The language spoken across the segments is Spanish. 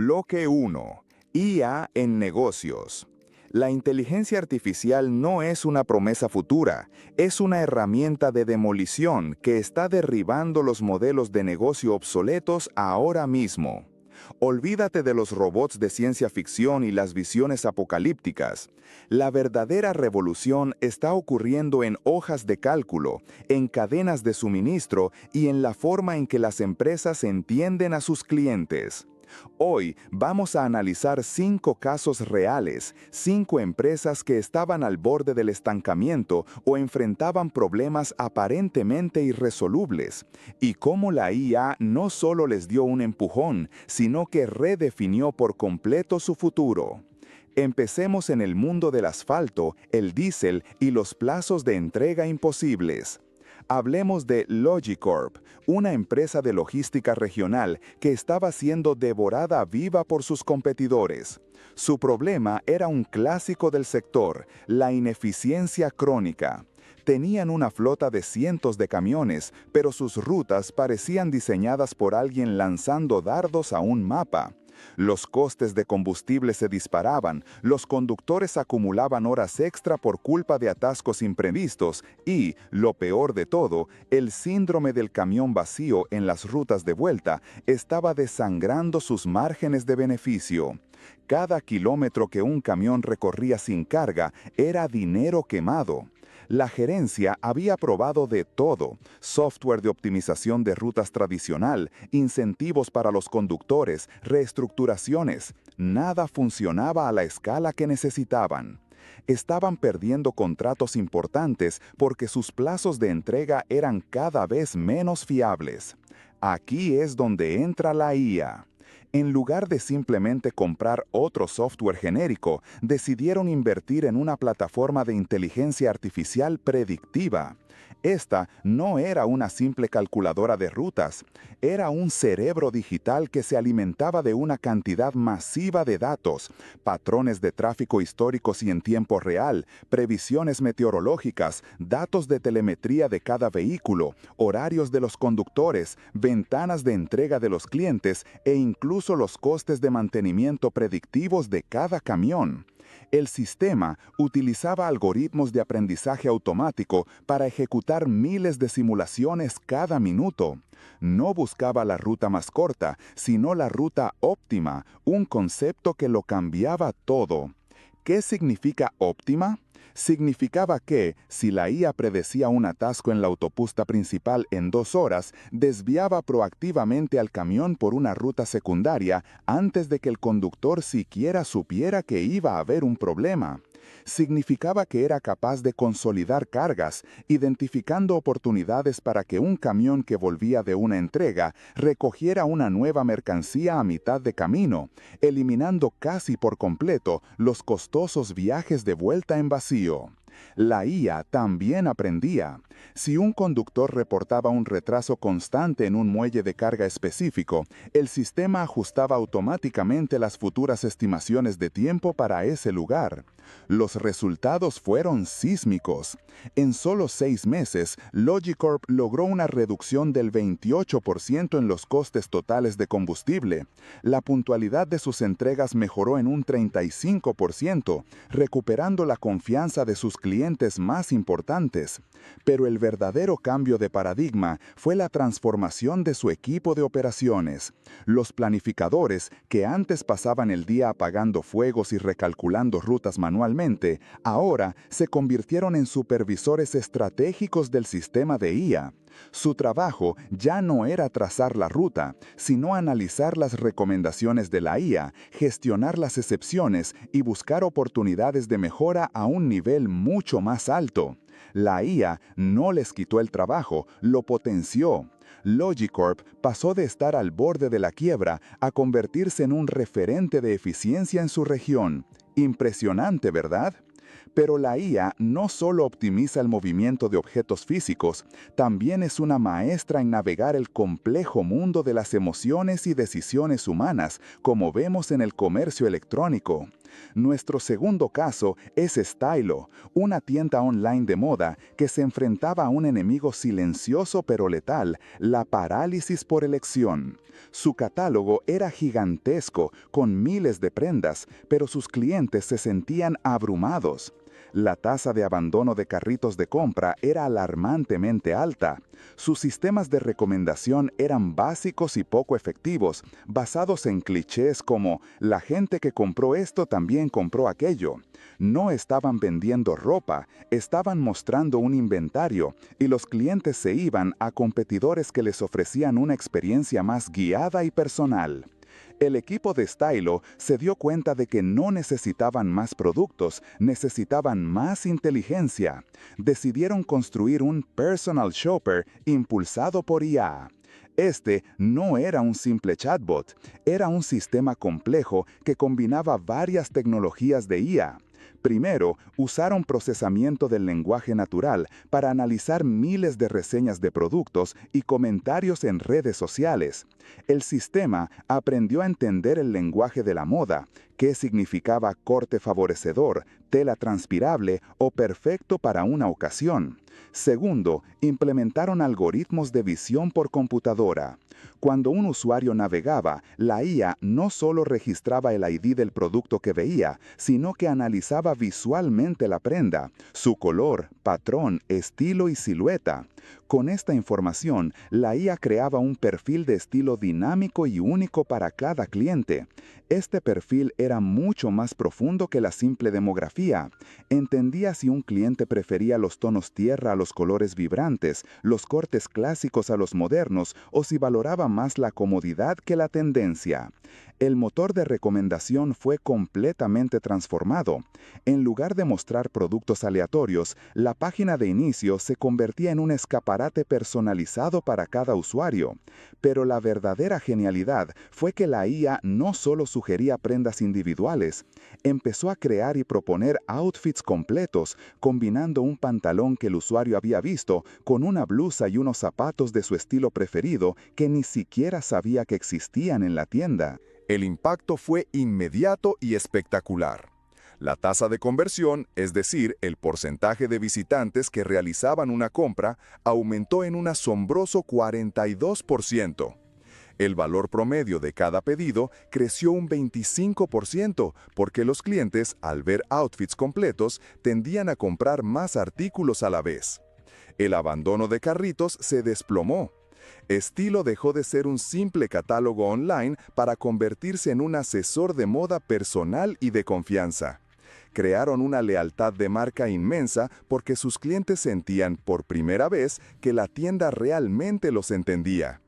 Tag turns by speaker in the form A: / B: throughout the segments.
A: Bloque 1. IA en negocios. La inteligencia artificial no es una promesa futura, es una herramienta de demolición que está derribando los modelos de negocio obsoletos ahora mismo. Olvídate de los robots de ciencia ficción y las visiones apocalípticas. La verdadera revolución está ocurriendo en hojas de cálculo, en cadenas de suministro y en la forma en que las empresas entienden a sus clientes. Hoy vamos a analizar 5 casos reales, 5 empresas que estaban al borde del estancamiento o enfrentaban problemas aparentemente irresolubles, y cómo la IA no solo les dio un empujón, sino que redefinió por completo su futuro. Empecemos en el mundo del asfalto, el diésel y los plazos de entrega imposibles. Hablemos de Logicorp, una empresa de logística regional que estaba siendo devorada viva por sus competidores. Su problema era un clásico del sector, la ineficiencia crónica. Tenían una flota de cientos de camiones, pero sus rutas parecían diseñadas por alguien lanzando dardos a un mapa. Los costes de combustible se disparaban, los conductores acumulaban horas extra por culpa de atascos imprevistos y, lo peor de todo, el síndrome del camión vacío en las rutas de vuelta estaba desangrando sus márgenes de beneficio. Cada kilómetro que un camión recorría sin carga era dinero quemado. La gerencia había probado de todo: software de optimización de rutas tradicional, incentivos para los conductores, reestructuraciones. Nada funcionaba a la escala que necesitaban. Estaban perdiendo contratos importantes porque sus plazos de entrega eran cada vez menos fiables. Aquí es donde entra la IA. En lugar de simplemente comprar otro software genérico, decidieron invertir en una plataforma de inteligencia artificial predictiva. Esta no era una simple calculadora de rutas, era un cerebro digital que se alimentaba de una cantidad masiva de datos, patrones de tráfico históricos y en tiempo real, previsiones meteorológicas, datos de telemetría de cada vehículo, horarios de los conductores, ventanas de entrega de los clientes e incluso los costes de mantenimiento predictivos de cada camión. El sistema utilizaba algoritmos de aprendizaje automático para ejecutar miles de simulaciones cada minuto. No buscaba la ruta más corta, sino la ruta óptima, un concepto que lo cambiaba todo. ¿Qué significa óptima? Significaba que, si la IA predecía un atasco en la autopista principal en 2 horas, desviaba proactivamente al camión por una ruta secundaria antes de que el conductor siquiera supiera que iba a haber un problema. Significaba que era capaz de consolidar cargas, identificando oportunidades para que un camión que volvía de una entrega recogiera una nueva mercancía a mitad de camino, eliminando casi por completo los costosos viajes de vuelta en vacío. La IA también aprendía. Si un conductor reportaba un retraso constante en un muelle de carga específico, el sistema ajustaba automáticamente las futuras estimaciones de tiempo para ese lugar. Los resultados fueron sísmicos. En solo 6 meses, Logicorp logró una reducción del 28% en los costes totales de combustible. La puntualidad de sus entregas mejoró en un 35%, recuperando la confianza de sus clientes más importantes. Pero el verdadero cambio de paradigma fue la transformación de su equipo de operaciones. Los planificadores, que antes pasaban el día apagando fuegos y recalculando rutas manualmente, ahora se convirtieron en supervisores estratégicos del sistema de IA. Su trabajo ya no era trazar la ruta, sino analizar las recomendaciones de la IA, gestionar las excepciones y buscar oportunidades de mejora a un nivel mucho más alto. La IA no les quitó el trabajo, lo potenció. Logicorp pasó de estar al borde de la quiebra a convertirse en un referente de eficiencia en su región. Impresionante, ¿verdad? Pero la IA no solo optimiza el movimiento de objetos físicos, también es una maestra en navegar el complejo mundo de las emociones y decisiones humanas, como vemos en el comercio electrónico. Nuestro segundo caso es Stylo, una tienda online de moda que se enfrentaba a un enemigo silencioso pero letal, la parálisis por elección. Su catálogo era gigantesco, con miles de prendas, pero sus clientes se sentían abrumados. La tasa de abandono de carritos de compra era alarmantemente alta. Sus sistemas de recomendación eran básicos y poco efectivos, basados en clichés como «la gente que compró esto también compró aquello». No estaban vendiendo ropa, estaban mostrando un inventario, y los clientes se iban a competidores que les ofrecían una experiencia más guiada y personal. El equipo de Stylo se dio cuenta de que no necesitaban más productos, necesitaban más inteligencia. Decidieron construir un personal shopper impulsado por IA. Este no era un simple chatbot, era un sistema complejo que combinaba varias tecnologías de IA. Primero, usaron procesamiento del lenguaje natural para analizar miles de reseñas de productos y comentarios en redes sociales. El sistema aprendió a entender el lenguaje de la moda, qué significaba corte favorecedor, tela transpirable o perfecto para una ocasión. Segundo, implementaron algoritmos de visión por computadora. Cuando un usuario navegaba, la IA no solo registraba el ID del producto que veía, sino que analizaba visualmente la prenda, su color, patrón, estilo y silueta. Con esta información, la IA creaba un perfil de estilo dinámico y único para cada cliente. Este perfil era mucho más profundo que la simple demografía. Entendía si un cliente prefería los tonos tierra a los colores vibrantes, los cortes clásicos a los modernos, o si valoraba más la comodidad que la tendencia. El motor de recomendación fue completamente transformado. En lugar de mostrar productos aleatorios, la página de inicio se convertía en un escaparate personalizado para cada usuario. Pero la verdadera genialidad fue que la IA no solo sugería prendas individuales, empezó a crear y proponer outfits completos, combinando un pantalón que el usuario había visto con una blusa y unos zapatos de su estilo preferido que ni siquiera sabía que existían en la tienda.
B: El impacto fue inmediato y espectacular. La tasa de conversión, es decir, el porcentaje de visitantes que realizaban una compra, aumentó en un asombroso 42%. El valor promedio de cada pedido creció un 25% porque los clientes, al ver outfits completos, tendían a comprar más artículos a la vez. El abandono de carritos se desplomó. Stylo dejó de ser un simple catálogo online para convertirse en un asesor de moda personal y de confianza. Crearon una lealtad de marca inmensa porque sus clientes sentían por primera vez que la tienda realmente los entendía.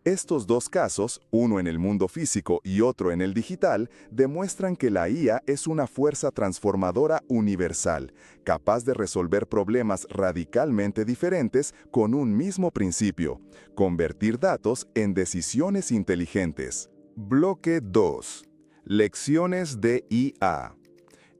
B: Estos dos casos, uno en el mundo físico y otro en el digital, demuestran que la IA es una fuerza transformadora universal, capaz de resolver problemas radicalmente diferentes con un mismo principio: convertir datos en decisiones inteligentes. Bloque 2. Lecciones de IA.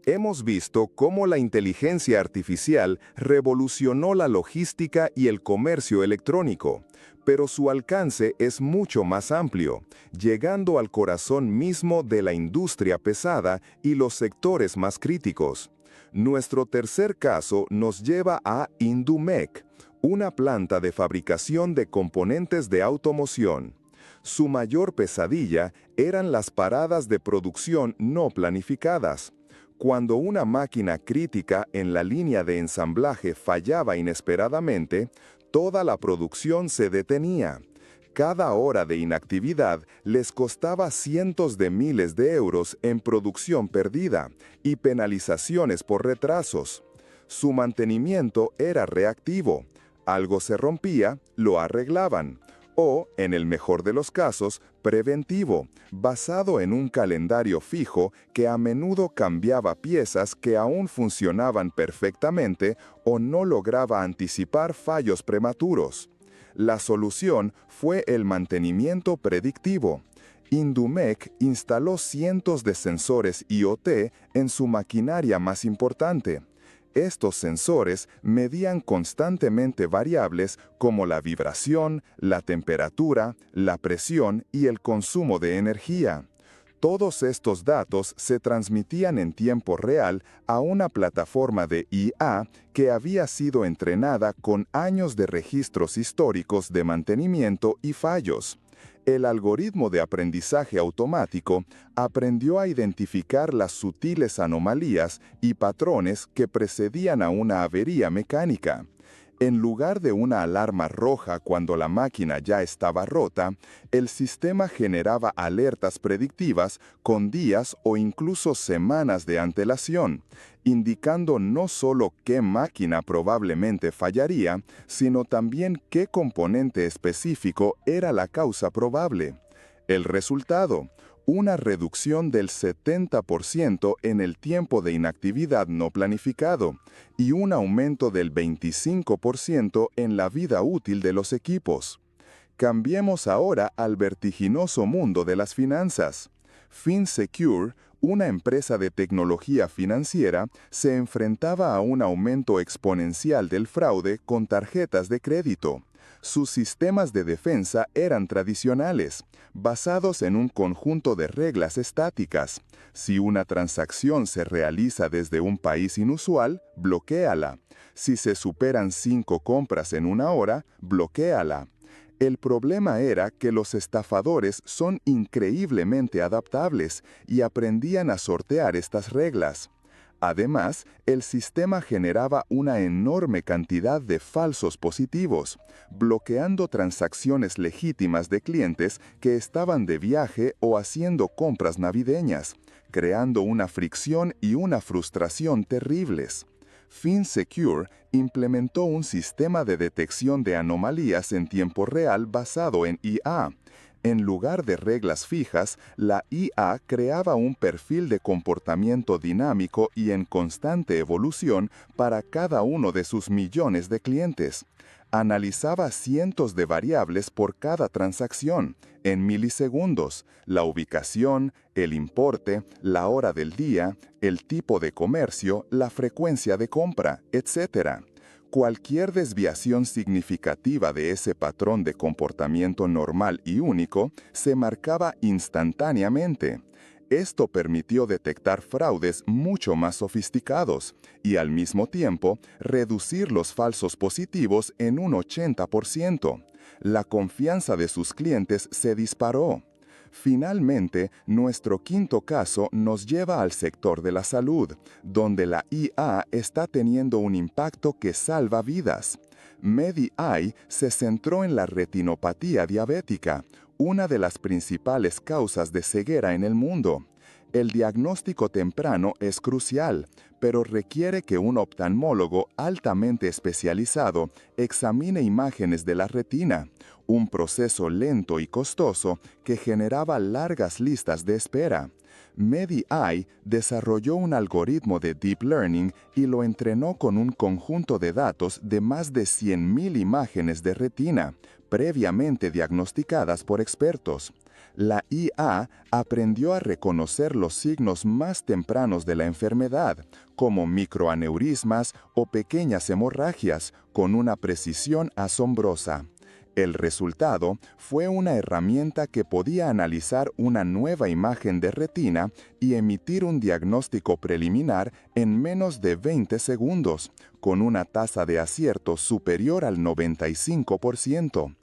B: Hemos visto cómo la inteligencia artificial revolucionó la logística y el comercio electrónico, pero su alcance es mucho más amplio, llegando al corazón mismo de la industria pesada y los sectores más críticos. Nuestro tercer caso nos lleva a Indumec, una planta de fabricación de componentes de automoción. Su mayor pesadilla eran las paradas de producción no planificadas. Cuando una máquina crítica en la línea de ensamblaje fallaba inesperadamente, toda la producción se detenía. Cada hora de inactividad les costaba cientos de miles de euros en producción perdida y penalizaciones por retrasos. Su mantenimiento era reactivo. Algo se rompía, lo arreglaban. O, en el mejor de los casos, preventivo, basado en un calendario fijo que a menudo cambiaba piezas que aún funcionaban perfectamente o no lograba anticipar fallos prematuros. La solución fue el mantenimiento predictivo. Indumec instaló cientos de sensores IoT en su maquinaria más importante. Estos sensores medían constantemente variables como la vibración, la temperatura, la presión y el consumo de energía.
A: Todos estos datos se transmitían en tiempo real a una plataforma de IA que había sido entrenada con años de registros históricos de mantenimiento y fallos. El algoritmo de aprendizaje automático aprendió a identificar las sutiles anomalías y patrones que precedían a una avería mecánica. En lugar de una alarma roja cuando la máquina ya estaba rota, el sistema generaba alertas predictivas con días o incluso semanas de antelación, indicando no solo qué máquina probablemente fallaría, sino también qué componente específico era la causa probable. El resultado: una reducción del 70% en el tiempo de inactividad no planificado y un aumento del 25% en la vida útil de los equipos. Cambiemos ahora al vertiginoso mundo de las finanzas. FinSecure, una empresa de tecnología financiera, se enfrentaba a un aumento exponencial del fraude con tarjetas de crédito. Sus sistemas de defensa eran tradicionales, basados en un conjunto de reglas estáticas. Si una transacción se realiza desde un país inusual, bloquéala. Si se superan 5 compras en una hora, bloquéala. El problema era que los estafadores son increíblemente adaptables y aprendían a sortear estas reglas. Además, el sistema generaba una enorme cantidad de falsos positivos, bloqueando transacciones legítimas de clientes que estaban de viaje o haciendo compras navideñas, creando una fricción y una frustración terribles. FinSecure implementó un sistema de detección de anomalías en tiempo real basado en IA. En lugar de reglas fijas, la IA creaba un perfil de comportamiento dinámico y en constante evolución para cada uno de sus millones de clientes. Analizaba cientos de variables por cada transacción, en milisegundos: la ubicación, el importe, la hora del día, el tipo de comercio, la frecuencia de compra, etc. Cualquier desviación significativa de ese patrón de comportamiento normal y único se marcaba instantáneamente. Esto permitió detectar fraudes mucho más sofisticados y, al mismo tiempo, reducir los falsos positivos en un 80%. La confianza de sus clientes se disparó. Finalmente, nuestro quinto caso nos lleva al sector de la salud, donde la IA está teniendo un impacto que salva vidas. MEDI-AI se centró en la retinopatía diabética, una de las principales causas de ceguera en el mundo. El diagnóstico temprano es crucial, pero requiere que un oftalmólogo altamente especializado examine imágenes de la retina, un proceso lento y costoso que generaba largas listas de espera. MEDI-AI desarrolló un algoritmo de Deep Learning y lo entrenó con un conjunto de datos de más de 100.000 imágenes de retina, previamente diagnosticadas por expertos. La IA aprendió a reconocer los signos más tempranos de la enfermedad, como microaneurismas o pequeñas hemorragias, con una precisión asombrosa. El resultado fue una herramienta que podía analizar una nueva imagen de retina y emitir un diagnóstico preliminar en menos de 20 segundos, con una tasa de acierto superior al 95%.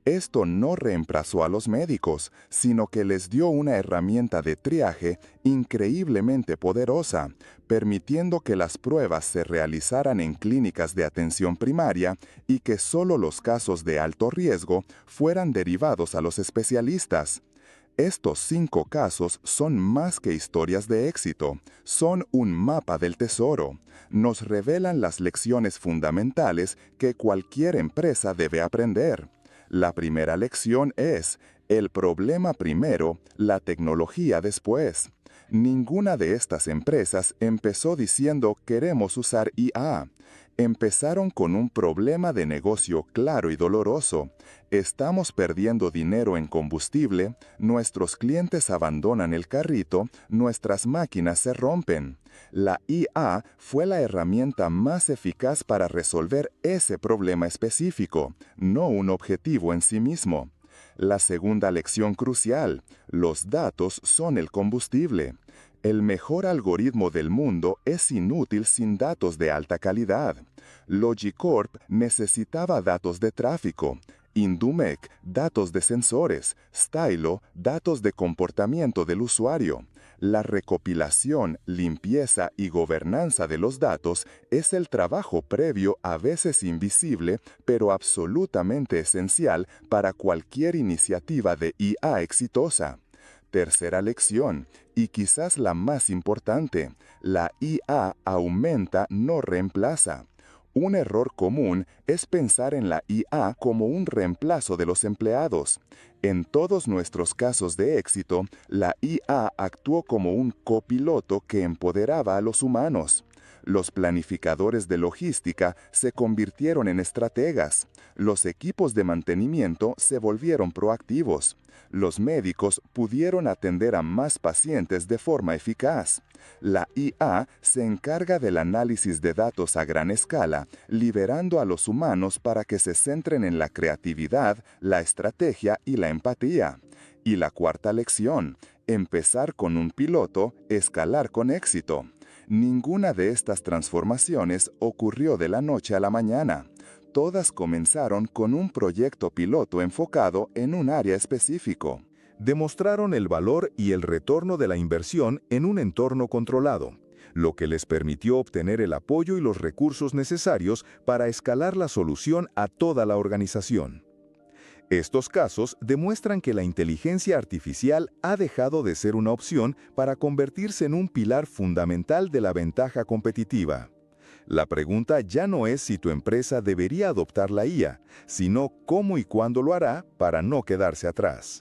A: Esto no reemplazó a los médicos, sino que les dio una herramienta de triaje increíblemente poderosa, permitiendo que las pruebas se realizaran en clínicas de atención primaria y que solo los casos de alto riesgo fueran derivados a los especialistas. Estos 5 casos son más que historias de éxito, son un mapa del tesoro. Nos revelan las lecciones fundamentales que cualquier empresa debe aprender. La primera lección es: el problema primero, la tecnología después. Ninguna de estas empresas empezó diciendo queremos usar IA. Empezaron con un problema de negocio claro y doloroso. Estamos perdiendo dinero en combustible, nuestros clientes abandonan el carrito, nuestras máquinas se rompen. La IA fue la herramienta más eficaz para resolver ese problema específico, no un objetivo en sí mismo.
B: La segunda lección crucial: los datos son el combustible. El mejor algoritmo del mundo es inútil sin datos de alta calidad. Logicorp necesitaba datos de tráfico, Indumec, datos de sensores, Stylo, datos de comportamiento del usuario. La recopilación, limpieza y gobernanza de los datos es el trabajo previo, a veces invisible, pero absolutamente esencial para cualquier iniciativa de IA exitosa. Tercera lección, y quizás la más importante: la IA aumenta, no reemplaza. Un error común es pensar en la IA como un reemplazo de los empleados. En todos nuestros casos de éxito, la IA actuó como un copiloto que empoderaba a los humanos. Los planificadores de logística se convirtieron en estrategas. Los equipos de mantenimiento se volvieron proactivos. Los médicos pudieron atender a más pacientes de forma eficaz. La IA se encarga del análisis de datos a gran escala, liberando a los humanos para que se centren en la creatividad, la estrategia y la empatía. Y la cuarta lección: empezar con un piloto, escalar con éxito. Ninguna de estas transformaciones ocurrió de la noche a la mañana. Todas comenzaron con un proyecto piloto enfocado en un área específico.
A: Demostraron el valor y el retorno de la inversión en un entorno controlado, lo que les permitió obtener el apoyo y los recursos necesarios para escalar la solución a toda la organización. Estos casos demuestran que la inteligencia artificial ha dejado de ser una opción para convertirse en un pilar fundamental de la ventaja competitiva. La pregunta ya no es si tu empresa debería adoptar la IA, sino cómo y cuándo lo hará para no quedarse atrás.